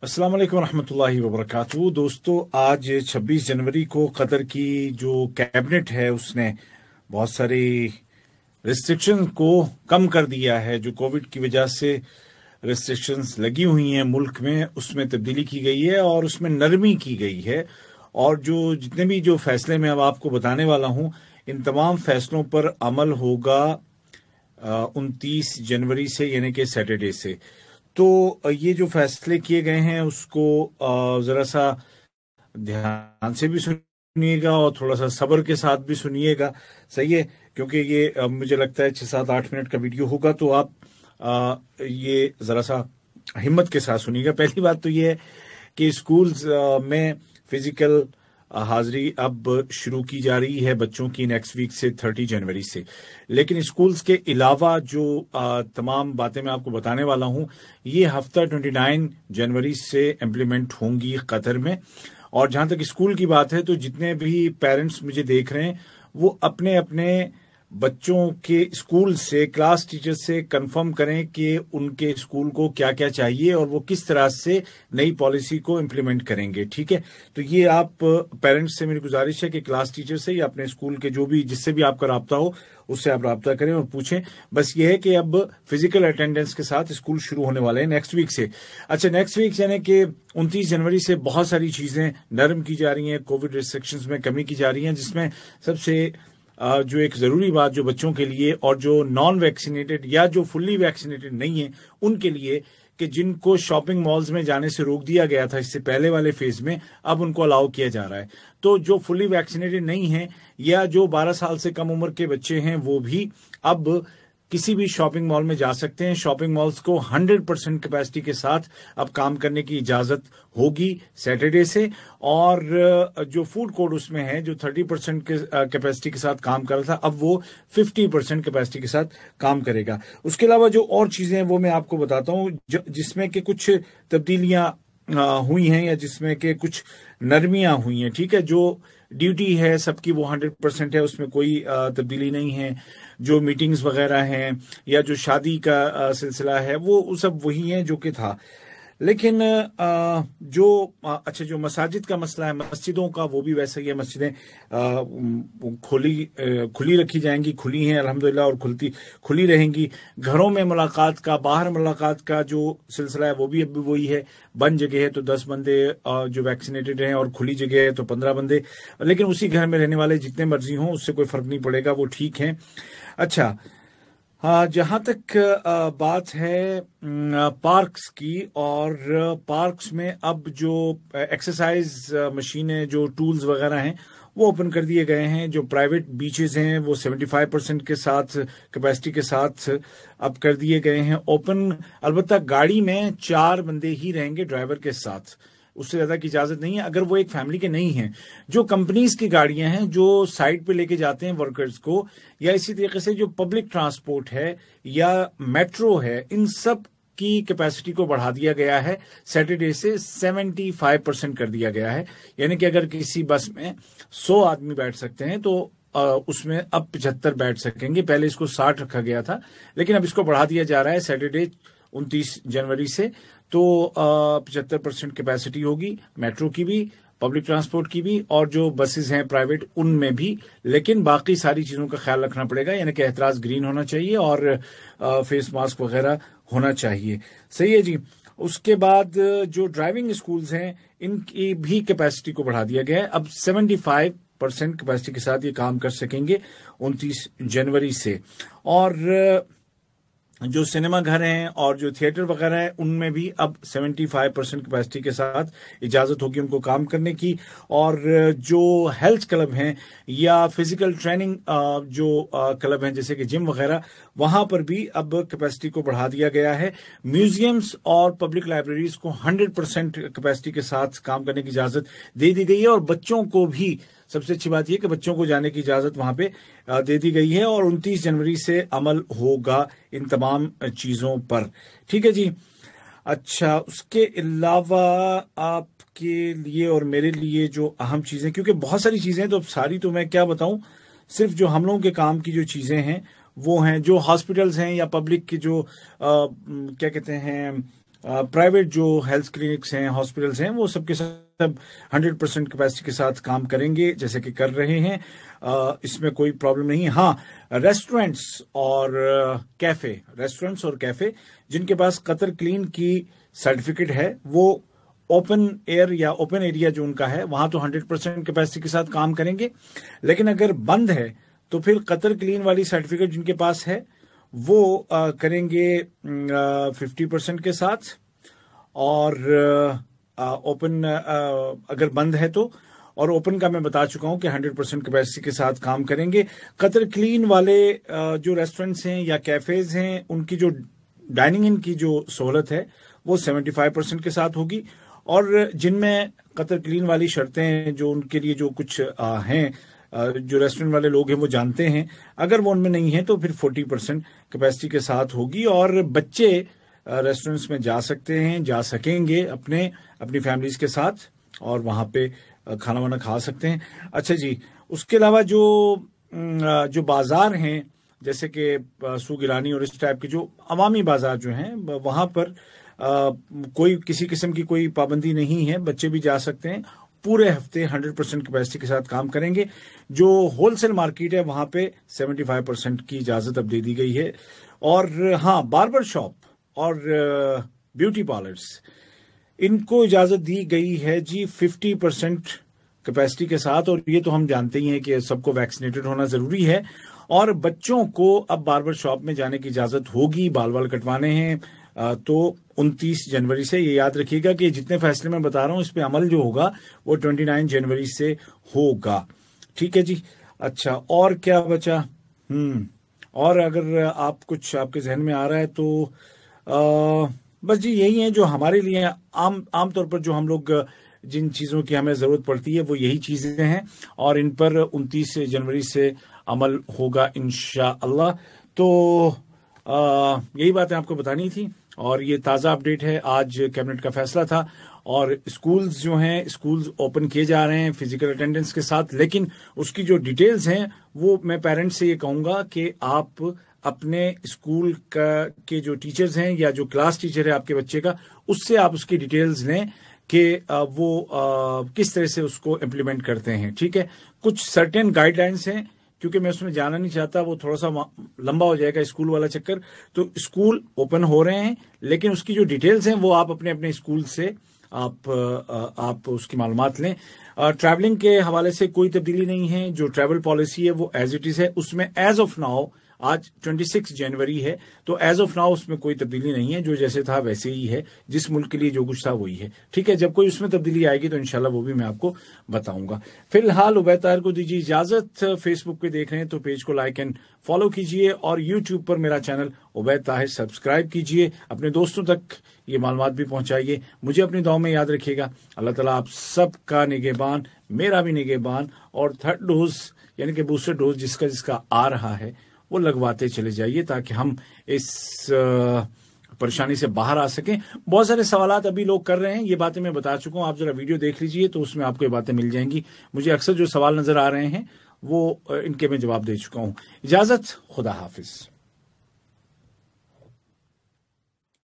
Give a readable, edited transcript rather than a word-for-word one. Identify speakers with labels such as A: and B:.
A: अस्सलाम वालेकुम रहमतुल्लाहि व बरकातहू। दोस्तों, आज 26 जनवरी को कतर की जो कैबिनेट है उसने बहुत सारी रिस्ट्रिक्शन को कम कर दिया है। जो कोविड की वजह से रिस्ट्रिक्शंस लगी हुई हैं मुल्क में, उसमें तब्दीली की गई है और उसमें नरमी की गई है। और जो जितने भी जो फैसले मैं अब आपको बताने वाला हूं, इन तमाम फैसलों पर अमल होगा 29 जनवरी से, यानी कि सैटरडे से। तो ये जो फैसले किए गए हैं उसको जरा सा ध्यान से भी सुनिएगा और थोड़ा सा सब्र के साथ भी सुनिएगा। सही है, क्योंकि ये मुझे लगता है 6-7-8 मिनट का वीडियो होगा, तो आप ये जरा सा हिम्मत के साथ सुनिएगा। पहली बात तो ये है कि स्कूल्स में फिजिकल हाजिरी अब शुरू की जा रही है बच्चों की नेक्स्ट वीक से, 30 जनवरी से। लेकिन स्कूल्स के अलावा जो तमाम बातें मैं आपको बताने वाला हूं, ये हफ्ता 29 जनवरी से इम्प्लीमेंट होंगी कतर में। और जहां तक स्कूल की बात है, तो जितने भी पेरेंट्स मुझे देख रहे हैं वो अपने अपने बच्चों के स्कूल से, क्लास टीचर से कंफर्म करें कि उनके स्कूल को क्या क्या चाहिए और वो किस तरह से नई पॉलिसी को इम्प्लीमेंट करेंगे। ठीक है, तो ये आप पेरेंट्स से मेरी गुजारिश है कि क्लास टीचर से या अपने स्कूल के जो भी जिससे भी आपका राब्ता हो उससे आप राब्ता करें और पूछें। बस ये है कि अब फिजिकल अटेंडेंस के साथ स्कूल शुरू होने वाले हैं नेक्स्ट वीक से। अच्छा, नेक्स्ट वीक यानी कि 29 जनवरी से बहुत सारी चीजें नरम की जा रही हैं, कोविड रिस्ट्रिक्शंस में कमी की जा रही है, जिसमें सबसे जो एक जरूरी बात जो बच्चों के लिए और जो नॉन वैक्सीनेटेड या जो फुल्ली वैक्सीनेटेड नहीं है उनके लिए, कि जिनको शॉपिंग मॉल्स में जाने से रोक दिया गया था इससे पहले वाले फेज में, अब उनको अलाउ किया जा रहा है। तो जो फुल्ली वैक्सीनेटेड नहीं है या जो 12 साल से कम उम्र के बच्चे हैं वो भी अब किसी भी शॉपिंग मॉल में जा सकते हैं। शॉपिंग मॉल्स को 100% कैपेसिटी के साथ अब काम करने की इजाजत होगी सैटरडे से। और जो फूड कोर्ट उसमें है, जो 30% के कैपेसिटी के साथ काम कर रहा था, अब वो 50% कैपेसिटी के साथ काम करेगा। उसके अलावा जो और चीजें हैं वो मैं आपको बताता हूँ, जिसमें कि कुछ तब्दीलियां हुई हैं या जिसमें कि कुछ नरमियां हुई हैं। ठीक है, जो ड्यूटी है सबकी वो 100% है, उसमें कोई तब्दीली नहीं है। जो मीटिंग्स वगैरह हैं या जो शादी का सिलसिला है वो सब वही है जो कि था। लेकिन अच्छा, जो मसाजिद का मसला है, मस्जिदों का, वो भी वैसा ही है। मस्जिदें खुली रखी जाएंगी, खुली हैं अल्हम्दुलिल्लाह और खुली रहेंगी। घरों में मुलाकात का, बाहर मुलाकात का जो सिलसिला है वो भी अब वही है। बंद जगह है तो 10 बंदे जो वैक्सीनेटेड हैं, और खुली जगह है तो 15 बंदे। लेकिन उसी घर में रहने वाले जितने मर्जी हों उससे कोई फर्क नहीं पड़ेगा, वो ठीक है। अच्छा, हाँ, जहां तक बात है पार्क्स की, और पार्क्स में अब जो एक्सरसाइज मशीनें, जो टूल्स वगैरह हैं वो ओपन कर दिए गए हैं। जो प्राइवेट बीचेस हैं वो 75% के साथ कैपेसिटी के साथ अब कर दिए गए हैं ओपन। अलबत्ता गाड़ी में 4 बंदे ही रहेंगे ड्राइवर के साथ, उससे ज्यादा की इजाजत नहीं है अगर वो एक फैमिली के नहीं हैं। जो कंपनीज की गाड़ियां हैं जो साइड पे लेके जाते हैं वर्कर्स को, या इसी तरीके से जो पब्लिक ट्रांसपोर्ट है या मेट्रो है, इन सब की कैपेसिटी को बढ़ा दिया गया है सैटरडे से, 75% कर दिया गया है। यानी कि अगर किसी बस में 100 आदमी बैठ सकते हैं तो उसमें अब 75 बैठ सकेंगे। पहले इसको 60 रखा गया था, लेकिन अब इसको बढ़ा दिया जा रहा है सैटरडे 29 जनवरी से। तो 75% कैपेसिटी होगी मेट्रो की भी, पब्लिक ट्रांसपोर्ट की भी, और जो बसेस हैं प्राइवेट उनमें भी। लेकिन बाकी सारी चीजों का ख्याल रखना पड़ेगा, यानी कि एहतराज ग्रीन होना चाहिए और फेस मास्क वगैरह होना चाहिए। सही है जी। उसके बाद जो ड्राइविंग स्कूल्स हैं इनकी भी कैपेसिटी को बढ़ा दिया गया है। अब 75% कैपेसिटी के साथ ये काम कर सकेंगे 29 जनवरी से। और जो सिनेमा घर हैं और जो थिएटर वगैरह हैं उनमें भी अब 75% कैपेसिटी के साथ इजाजत होगी उनको काम करने की। और जो हेल्थ क्लब हैं या फिजिकल ट्रेनिंग जो क्लब हैं जैसे कि जिम वगैरह, वहां पर भी अब कैपेसिटी को बढ़ा दिया गया है। म्यूजियम्स और पब्लिक लाइब्रेरीज को 100% कैपेसिटी के साथ काम करने की इजाजत दे दी गई है। और बच्चों को भी, सबसे अच्छी बात यह कि बच्चों को जाने की इजाजत वहां पे दे दी गई है। और 29 जनवरी से अमल होगा इन तमाम चीजों पर। ठीक है जी। अच्छा, उसके अलावा आपके लिए और मेरे लिए जो अहम चीजें, क्योंकि बहुत सारी चीजें तो अब सारी तो मैं क्या बताऊं, सिर्फ जो हम लोगों के काम की जो चीजें हैं वो हैं, जो हॉस्पिटल्स हैं या पब्लिक के जो क्या कहते हैं प्राइवेट जो हेल्थ क्लिनिक्स हैं, हॉस्पिटल्स हैं, वो सबके सब 100% कैपेसिटी के साथ काम करेंगे जैसे कि कर रहे हैं। इसमें कोई प्रॉब्लम नहीं है। हाँ, रेस्टोरेंट्स और कैफे जिनके पास कतर क्लीन की सर्टिफिकेट है, वो ओपन एयर या ओपन एरिया जो उनका है वहां तो 100% कैपेसिटी के साथ काम करेंगे। लेकिन अगर बंद है तो फिर कतर क्लीन वाली सर्टिफिकेट जिनके पास है वो करेंगे 50% के साथ। और ओपन अगर बंद है तो, और ओपन का मैं बता चुका हूं कि 100% कैपेसिटी के साथ काम करेंगे। कतर क्लीन वाले जो रेस्टोरेंट्स हैं या कैफेज हैं, उनकी जो डाइनिंग इन की जो सहूलत है वो 75% के साथ होगी। और जिनमें कतर क्लीन वाली शर्तें हैं, जो उनके लिए जो कुछ हैं, जो रेस्टोरेंट वाले लोग हैं वो जानते हैं, अगर वो उनमें नहीं है तो फिर 40% कैपेसिटी के साथ होगी। और बच्चे रेस्टोरेंट्स में जा सकते हैं, जा सकेंगे अपनी फैमिलीज के साथ, और वहां पे खाना वाना खा सकते हैं। अच्छा जी, उसके अलावा जो बाजार हैं जैसे कि सूक गिलानी और इस टाइप के जो अवामी बाजार जो हैं, वहां पर कोई किसी किस्म की कोई पाबंदी नहीं है, बच्चे भी जा सकते हैं। पूरे हफ्ते 100% कैपेसिटी के साथ काम करेंगे। जो होलसेल मार्केट है वहां पे 75% की इजाजत अब दे दी गई है। और हाँ, बार्बर शॉप और ब्यूटी पार्लर्स, इनको इजाजत दी गई है जी 50% कैपेसिटी के साथ। और ये तो हम जानते ही हैं कि सबको वैक्सीनेटेड होना जरूरी है। और बच्चों को अब बार्बर शॉप में जाने की इजाजत होगी, बाल कटवाने हैं तो 29 जनवरी से। ये याद रखिएगा कि जितने फैसले मैं बता रहा हूं इस पे अमल जो होगा वो 29 जनवरी से होगा। ठीक है जी। अच्छा, और क्या बचा? और अगर आप कुछ आपके जहन में आ रहा है तो बस जी यही है जो हमारे लिए आम तौर पर जो हम लोग जिन चीजों की हमें जरूरत पड़ती है वो यही चीजें हैं, और इन पर 29 जनवरी से अमल होगा इंशाअल्लाह। तो यही बातें आपको बतानी थी, और ये ताज़ा अपडेट है। आज कैबिनेट का फैसला था, और स्कूल्स जो हैं, स्कूल्स ओपन किए जा रहे हैं फिजिकल अटेंडेंस के साथ। लेकिन उसकी जो डिटेल्स हैं वो मैं पेरेंट्स से ये कहूंगा कि आप अपने स्कूल के जो टीचर्स हैं या जो क्लास टीचर है आपके बच्चे का, उससे आप उसकी डिटेल्स लें कि वो किस तरह से उसको इम्प्लीमेंट करते हैं। ठीक है, कुछ सर्टेन गाइडलाइंस हैं, क्योंकि मैं उसमें जाना नहीं चाहता, वो थोड़ा सा लंबा हो जाएगा स्कूल वाला चक्कर। तो स्कूल ओपन हो रहे हैं, लेकिन उसकी जो डिटेल्स हैं वो आप अपने स्कूल से आप उसकी मालूमात लें। ट्रैवलिंग के हवाले से कोई तब्दीली नहीं है। जो ट्रैवल पॉलिसी है वो एज इट इज है। उसमें एज ऑफ नाउ, आज 26 जनवरी है, तो एज ऑफ नाउ उसमें कोई तब्दीली नहीं है। जो जैसे था वैसे ही है, जिस मुल्क के लिए जो कुछ था वही है। ठीक है, जब कोई उसमें तब्दीली आएगी तो इंशाल्लाह वो भी मैं आपको बताऊंगा। फिलहाल उबैद ताहिर को दीजिए इजाजत। फेसबुक पे देख रहे हैं तो पेज को लाइक एंड फॉलो कीजिए, और यूट्यूब पर मेरा चैनल उबैद ताहिर सब्सक्राइब कीजिए। अपने दोस्तों तक ये मालूमात भी पहुंचाइए। मुझे अपनी दुआ में याद रखिएगा। अल्लाह ताला आप सबका निगहबान, मेरा भी निगहबान। और थर्ड डोज यानी कि बूस्टर डोज जिसका जिसका आ रहा है वो लगवाते चले जाइए, ताकि हम इस परेशानी से बाहर आ सकें। बहुत सारे सवालात अभी लोग कर रहे हैं, ये बातें मैं बता चुका हूं। आप जरा वीडियो देख लीजिए तो उसमें आपको ये बातें मिल जाएंगी। मुझे अक्सर जो सवाल नजर आ रहे हैं वो इनके मैं जवाब दे चुका हूं। इजाजत, खुदा हाफिज।